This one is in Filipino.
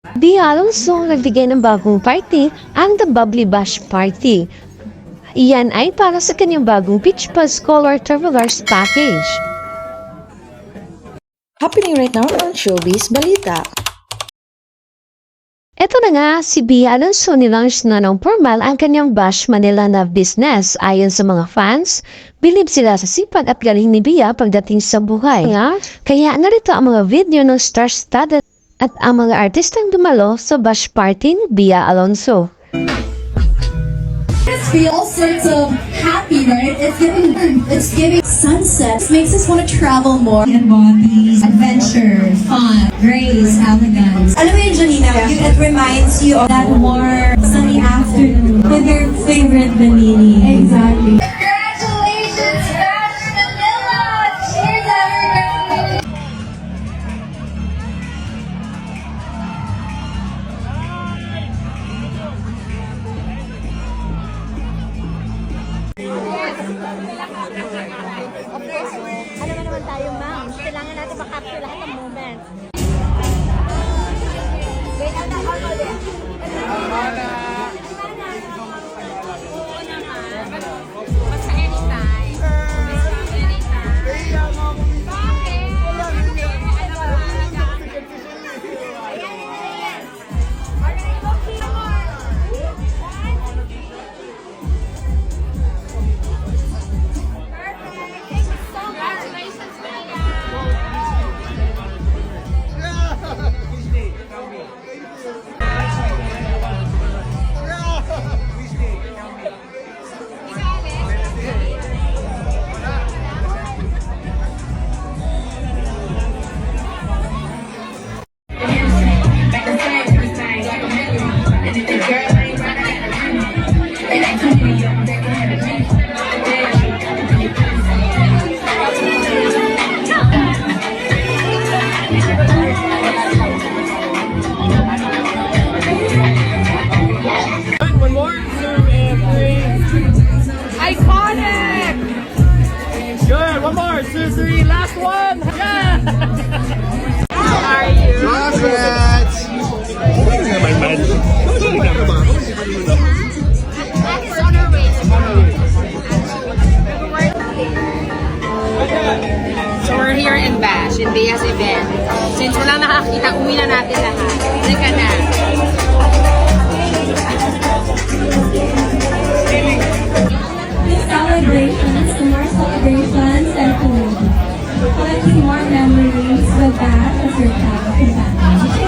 Di Alonso nagbigay ng bagong party ang The Bubbly Bash Party. Iyan ay para sa kanyang bagong Beach Buzz Color Travelers Package. Happening right now on Showbiz Balita. Ito na nga, si Bea Alonso nilaunch na ng formal ang kanyang Bash Manila na business. Ayon sa mga fans, bilib sila sa sipag at galing ni Bea pagdating sa buhay. Kaya narito ang mga video ng star-studded at ang mga artistang dumalo sa Bash Party ni Bea Alonso. It feels sort of happy, right? It's giving sunset. It makes us want to travel more. And bodies, adventure, fun, grace, elegance. Alam mo yun, Janina, it reminds you of That warm, sunny afternoon with your favorite Benini. exactly. Congratulations, Bash Manila! Cheers, everybody! Ano ba naman tayo, ma'am? Kailangan natin makapture lahat ng moments. Wait, ano na ulit? Basta anytime. Congratulations, One more. 2 and 3. Iconic! Good. One more. 2, 3. Last one. Yeah! How are you? Congrats! So we're here in Bash, in Bea's event. Since wala nakakita, uwi na natin lahat. Halika na. Celebrations, to more celebrations and food. Collecting more memories with that as your travel companion.